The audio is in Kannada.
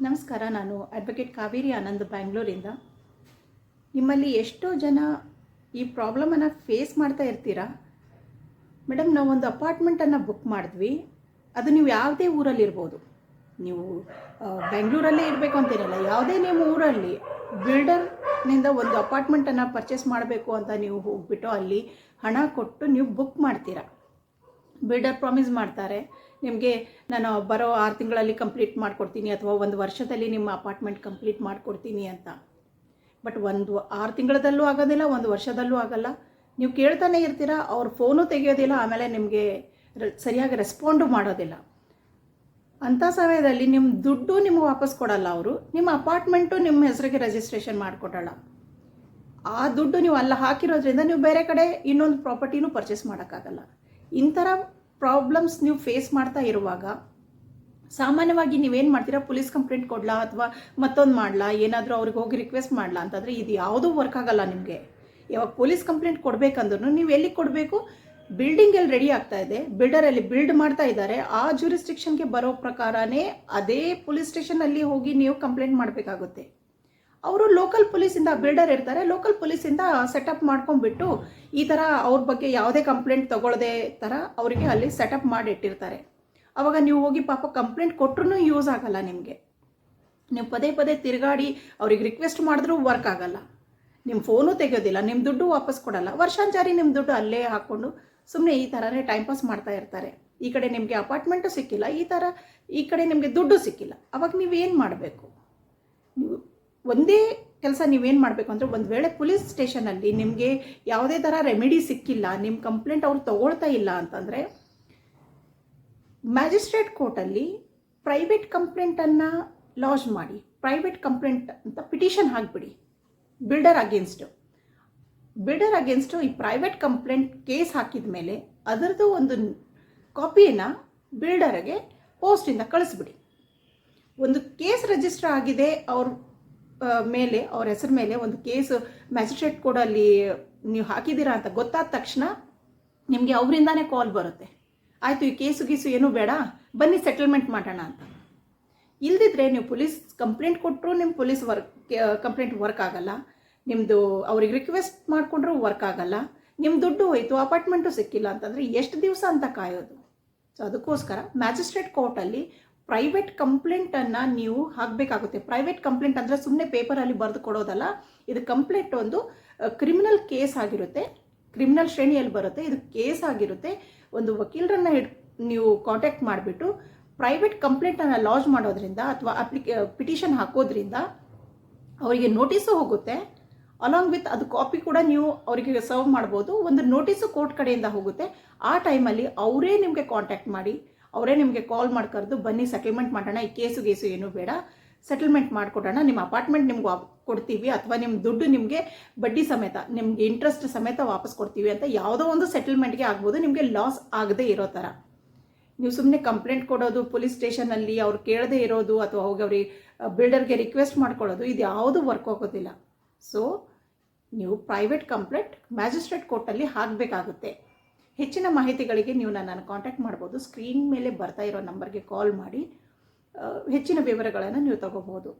ನಮಸ್ಕಾರ. ನಾನು ಅಡ್ವೊಕೇಟ್ ಕಾವೇರಿ ಆನಂದ್ ಬ್ಯಾಂಗ್ಳೂರಿಂದ. ನಿಮ್ಮಲ್ಲಿ ಎಷ್ಟೋ ಜನ ಈ ಪ್ರಾಬ್ಲಮನ್ನು ಫೇಸ್ ಮಾಡ್ತಾ ಇರ್ತೀರಾ. ಮೇಡಮ್, ನಾವೊಂದು ಅಪಾರ್ಟ್ಮೆಂಟನ್ನು ಬುಕ್ ಮಾಡಿದ್ವಿ. ಅದು ನೀವು ಯಾವುದೇ ಊರಲ್ಲಿರ್ಬೋದು, ನೀವು ಬೆಂಗಳೂರಲ್ಲೇ ಇರಬೇಕು ಅಂತೇನಿಲ್ಲ, ಯಾವುದೇ ನಿಮ್ಮ ಊರಲ್ಲಿ ಬಿಲ್ಡರ್ನಿಂದ ಒಂದು ಅಪಾರ್ಟ್ಮೆಂಟನ್ನು ಪರ್ಚೇಸ್ ಮಾಡಬೇಕು ಅಂತ ನೀವು ಹೋಗ್ಬಿಟ್ಟು ಅಲ್ಲಿ ಹಣ ಕೊಟ್ಟು ನೀವು ಬುಕ್ ಮಾಡ್ತೀರಾ. ಬಿಲ್ಡರ್ ಪ್ರಾಮಿಸ್ ಮಾಡ್ತಾರೆ, ನಿಮಗೆ ನಾನು ಬರೋ 6 ತಿಂಗಳಲ್ಲಿ ಕಂಪ್ಲೀಟ್ ಮಾಡಿಕೊಡ್ತೀನಿ ಅಥವಾ 1 ವರ್ಷದಲ್ಲಿ ನಿಮ್ಮ ಅಪಾರ್ಟ್ಮೆಂಟ್ ಕಂಪ್ಲೀಟ್ ಮಾಡಿಕೊಡ್ತೀನಿ ಅಂತ. ಬಟ್ 6 ತಿಂಗಳದಲ್ಲೂ ಆಗೋದಿಲ್ಲ, 1 ವರ್ಷದಲ್ಲೂ ಆಗಲ್ಲ. ನೀವು ಕೇಳ್ತಾನೆ ಇರ್ತೀರ, ಅವ್ರ ಫೋನು ತೆಗೆಯೋದಿಲ್ಲ, ಆಮೇಲೆ ನಿಮಗೆ ಸರಿಯಾಗಿ ರೆಸ್ಪಾಂಡು ಮಾಡೋದಿಲ್ಲ. ಅಂಥ ಸಮಯದಲ್ಲಿ ನಿಮ್ಮ ದುಡ್ಡು ನಿಮಗೆ ವಾಪಸ್ ಕೊಡಲ್ಲ ಅವರು, ನಿಮ್ಮ ಅಪಾರ್ಟ್ಮೆಂಟು ನಿಮ್ಮ ಹೆಸರಿಗೆ ರಿಜಿಸ್ಟ್ರೇಷನ್ ಮಾಡಿಕೊಡಲ್ಲ. ಆ ದುಡ್ಡು ನೀವು ಅಲ್ಲ ಹಾಕಿರೋದ್ರಿಂದ ನೀವು ಬೇರೆ ಕಡೆ ಇನ್ನೊಂದು ಪ್ರಾಪರ್ಟಿನೂ ಪರ್ಚೇಸ್ ಮಾಡೋಕ್ಕಾಗಲ್ಲ. ಇಂಥರ ಪ್ರಾಬ್ಲಮ್ಸ್ ನೀವು ಫೇಸ್ ಮಾಡ್ತಾ ಇರುವಾಗ ಸಾಮಾನ್ಯವಾಗಿ ನೀವೇನು ಮಾಡ್ತೀರಾ, ಪೊಲೀಸ್ ಕಂಪ್ಲೇಂಟ್ ಕೊಡಲಾ ಅಥವಾ ಮತ್ತೊಂದು ಮಾಡಲಾ, ಏನಾದರೂ ಅವ್ರಿಗೆ ಹೋಗಿ ರಿಕ್ವೆಸ್ಟ್ ಮಾಡಲಾ ಅಂತಂದರೆ ಇದು ಯಾವುದೂ ವರ್ಕ್ ಆಗಲ್ಲ ನಿಮಗೆ. ಯಾವಾಗ ಪೊಲೀಸ್ ಕಂಪ್ಲೇಂಟ್ ಕೊಡಬೇಕಂದ್ರೂ ನೀವು ಎಲ್ಲಿಗೆ ಕೊಡಬೇಕು, ಬಿಲ್ಡಿಂಗ್ ಎಲ್ಲಿ ರೆಡಿ ಆಗ್ತಾ ಇದೆ, ಬಿಲ್ಡರಲ್ಲಿ ಬಿಲ್ಡ್ ಮಾಡ್ತಾ ಇದ್ದಾರೆ, ಆ ಜ್ಯೂರಿಸ್ಡಿಕ್ಷನ್ಗೆ ಬರೋ ಪ್ರಕಾರನೇ ಅದೇ ಪೊಲೀಸ್ ಸ್ಟೇಷನಲ್ಲಿ ಹೋಗಿ ನೀವು ಕಂಪ್ಲೇಂಟ್ ಮಾಡಬೇಕಾಗುತ್ತೆ. ಅವರು ಲೋಕಲ್ ಪೊಲೀಸಿಂದ, ಬಿಲ್ಡರ್ ಇರ್ತಾರೆ, ಲೋಕಲ್ ಪೊಲೀಸಿಂದ ಸೆಟಪ್ ಮಾಡ್ಕೊಂಡ್ಬಿಟ್ಟು ಈ ಥರ ಅವ್ರ ಬಗ್ಗೆ ಯಾವುದೇ ಕಂಪ್ಲೇಂಟ್ ತಗೊಳ್ಳದೆ ಥರ ಅವರಿಗೆ ಅಲ್ಲಿ ಸೆಟಪ್ ಮಾಡಿ ಇಟ್ಟಿರ್ತಾರೆ. ಆವಾಗ ನೀವು ಹೋಗಿ ಪಾಪ ಕಂಪ್ಲೇಂಟ್ ಕೊಟ್ಟರು ಯೂಸ್ ಆಗಲ್ಲ ನಿಮಗೆ. ನೀವು ಪದೇ ಪದೇ ತಿರುಗಾಡಿ ಅವ್ರಿಗೆ ರಿಕ್ವೆಸ್ಟ್ ಮಾಡಿದ್ರೂ ವರ್ಕ್ ಆಗಲ್ಲ, ನಿಮ್ಮ ಫೋನು ತೆಗೆಯೋದಿಲ್ಲ, ನಿಮ್ಮ ದುಡ್ಡು ವಾಪಸ್ ಕೊಡಲ್ಲ. ವರ್ಷಾಂಚಾರಿ ನಿಮ್ಮ ದುಡ್ಡು ಅಲ್ಲೇ ಹಾಕ್ಕೊಂಡು ಸುಮ್ಮನೆ ಈ ಥರನೇ ಟೈಮ್ ಪಾಸ್ ಮಾಡ್ತಾ ಇರ್ತಾರೆ. ಈ ಕಡೆ ನಿಮಗೆ ಅಪಾರ್ಟ್ಮೆಂಟು ಸಿಕ್ಕಿಲ್ಲ, ಈ ಕಡೆ ನಿಮಗೆ ದುಡ್ಡು ಸಿಕ್ಕಿಲ್ಲ. ಅವಾಗ ನೀವೇನು ಮಾಡಬೇಕು? ನೀವು ಒಂದೇ ಕೆಲಸ ನೀವೇನು ಮಾಡಬೇಕು ಅಂದರೆ, ಒಂದು ವೇಳೆ ಪೊಲೀಸ್ ಸ್ಟೇಷನಲ್ಲಿ ನಿಮಗೆ ಯಾವುದೇ ಥರ ರೆಮಿಡಿ ಸಿಕ್ಕಿಲ್ಲ, ನಿಮ್ಮ ಕಂಪ್ಲೇಂಟ್ ಅವ್ರು ತಗೊಳ್ತಾ ಇಲ್ಲ ಅಂತಂದರೆ ಮ್ಯಾಜಿಸ್ಟ್ರೇಟ್ ಕೋರ್ಟಲ್ಲಿ ಪ್ರೈವೇಟ್ ಕಂಪ್ಲೇಂಟನ್ನು ಲಾಂಚ್ ಮಾಡಿ, ಪ್ರೈವೇಟ್ ಕಂಪ್ಲೇಂಟ್ ಅಂತ ಪಿಟಿಷನ್ ಹಾಕಿಬಿಡಿ ಬಿಲ್ಡರ್ ಅಗೇನ್ಸ್ಟು. ಈ ಪ್ರೈವೇಟ್ ಕಂಪ್ಲೇಂಟ್ ಕೇಸ್ ಹಾಕಿದ ಮೇಲೆ ಅದರದ್ದು ಒಂದು ಕಾಪಿಯನ್ನು ಬಿಲ್ಡರ್ಗೆ ಪೋಸ್ಟಿಂದ ಕಳಿಸ್ಬಿಡಿ. ಒಂದು ಕೇಸ್ ರಿಜಿಸ್ಟರ್ ಆಗಿದೆ ಅವ್ರ ಮೇಲೆ, ಅವ್ರ ಹೆಸರು ಮೇಲೆ ಒಂದು ಕೇಸ್ ಮ್ಯಾಜಿಸ್ಟ್ರೇಟ್ ಕೋರ್ಟಲ್ಲಿ ನೀವು ಹಾಕಿದ್ದೀರಾ ಅಂತ ಗೊತ್ತಾದ ತಕ್ಷಣ ನಿಮಗೆ ಅವರಿಂದಾನೇ ಕಾಲ್ ಬರುತ್ತೆ, ಆಯಿತು ಈ ಗೀಸು ಏನೂ ಬೇಡ, ಬನ್ನಿ ಸೆಟಲ್ಮೆಂಟ್ ಮಾಡೋಣ ಅಂತ. ಇಲ್ದಿದ್ರೆ ನೀವು ಪೊಲೀಸ್ ಕಂಪ್ಲೇಂಟ್ ಕೊಟ್ಟರು ನಿಮ್ಮ ಪೊಲೀಸ್ ಕಂಪ್ಲೇಂಟ್ ವರ್ಕ್ ಆಗಲ್ಲ, ನಿಮ್ಮದು ಅವ್ರಿಗೆ ರಿಕ್ವೆಸ್ಟ್ ಮಾಡಿಕೊಂಡ್ರೂ ವರ್ಕ್ ಆಗಲ್ಲ, ನಿಮ್ಮ ದುಡ್ಡು ಹೋಯಿತು, ಅಪಾರ್ಟ್ಮೆಂಟು ಸಿಕ್ಕಿಲ್ಲ ಅಂತಂದರೆ ಎಷ್ಟು ದಿವಸ ಅಂತ ಕಾಯೋದು? ಸೊ ಅದಕ್ಕೋಸ್ಕರ ಮ್ಯಾಜಿಸ್ಟ್ರೇಟ್ ಕೋರ್ಟಲ್ಲಿ ಪ್ರೈವೇಟ್ ಕಂಪ್ಲೇಂಟನ್ನು ನೀವು ಹಾಕಬೇಕಾಗುತ್ತೆ. ಪ್ರೈವೇಟ್ ಕಂಪ್ಲೇಂಟ್ ಅಂದರೆ ಸುಮ್ಮನೆ ಪೇಪರಲ್ಲಿ ಬರೆದು ಕೊಡೋದಲ್ಲ, ಇದು ಕಂಪ್ಲೇಂಟ್ ಒಂದು ಕ್ರಿಮಿನಲ್ ಕೇಸ್ ಆಗಿರುತ್ತೆ, ಕ್ರಿಮಿನಲ್ ಶ್ರೇಣಿಯಲ್ಲಿ ಬರುತ್ತೆ, ಇದು ಕೇಸ್ ಆಗಿರುತ್ತೆ. ಒಂದು ವಕೀಲರನ್ನು ನೀವು ಕಾಂಟ್ಯಾಕ್ಟ್ ಮಾಡಿಬಿಟ್ಟು ಪ್ರೈವೇಟ್ ಕಂಪ್ಲೇಂಟನ್ನು ಲಾಂಚ್ ಮಾಡೋದ್ರಿಂದ ಅಥವಾ ಪಿಟಿಷನ್ ಹಾಕೋದ್ರಿಂದ ಅವರಿಗೆ ನೋಟಿಸು ಹೋಗುತ್ತೆ, ಅಲಾಂಗ್ ವಿತ್ ಅದು ಕಾಪಿ ಕೂಡ ನೀವು ಅವರಿಗೆ ಸರ್ವ್ ಮಾಡ್ಬೋದು. ಒಂದು ನೋಟಿಸು ಕೋರ್ಟ್ ಕಡೆಯಿಂದ ಹೋಗುತ್ತೆ. ಆ ಟೈಮಲ್ಲಿ ಅವರೇ ನಿಮಗೆ ಕಾಂಟ್ಯಾಕ್ಟ್ ಮಾಡಿ, ಅವರೇ ನಿಮಗೆ ಕಾಲ್ ಮಾಡಿ ಕರೆದು ಬನ್ನಿ ಸೆಟಲ್ಮೆಂಟ್ ಮಾಡೋಣ, ಈ ಕೇಸು ಏನೂ ಬೇಡ, ಸೆಟಲ್ಮೆಂಟ್ ಮಾಡಿಕೊಡೋಣ, ನಿಮ್ಮ ಅಪಾರ್ಟ್ಮೆಂಟ್ ನಿಮ್ಗೆ ಕೊಡ್ತೀವಿ ಅಥವಾ ನಿಮ್ಮ ದುಡ್ಡು ನಿಮಗೆ ಬಡ್ಡಿ ಸಮೇತ, ನಿಮಗೆ ಇಂಟ್ರೆಸ್ಟ್ ಸಮೇತ ವಾಪಸ್ ಕೊಡ್ತೀವಿ ಅಂತ ಯಾವುದೋ ಒಂದು ಸೆಟಲ್ಮೆಂಟ್ಗೆ ಆಗ್ಬೋದು, ನಿಮಗೆ ಲಾಸ್ ಆಗದೆ ಇರೋ ಥರ. ನೀವು ಸುಮ್ಮನೆ ಕಂಪ್ಲೇಂಟ್ ಕೊಡೋದು ಪೊಲೀಸ್ ಸ್ಟೇಷನಲ್ಲಿ ಅವ್ರು ಕೇಳದೇ ಇರೋದು ಅಥವಾ ಹೋಗಿ ಅವ್ರಿಗೆ ಬಿಲ್ಡರ್ಗೆ ರಿಕ್ವೆಸ್ಟ್ ಮಾಡ್ಕೊಳ್ಳೋದು, ಇದು ಯಾವುದೂ ವರ್ಕ್ ಆಗೋದಿಲ್ಲ. ಸೊ ನೀವು ಪ್ರೈವೇಟ್ ಕಂಪ್ಲೇಂಟ್ ಮ್ಯಾಜಿಸ್ಟ್ರೇಟ್ ಕೋರ್ಟಲ್ಲಿ ಹಾಕಬೇಕಾಗುತ್ತೆ. ಹೆಚ್ಚಿನ ಮಾಹಿತಿಗಳಿಗೆ ನೀವು ನನ್ನನ್ನು ಕಾಂಟ್ಯಾಕ್ಟ್ ಮಾಡ್ಬೋದು. ಸ್ಕ್ರೀನ್ ಮೇಲೆ ಬರ್ತಾ ಇರೋ ನಂಬರ್ಗೆ ಕಾಲ್ ಮಾಡಿ ಹೆಚ್ಚಿನ ವಿವರಗಳನ್ನು ನೀವು ತಗೋಬೋದು.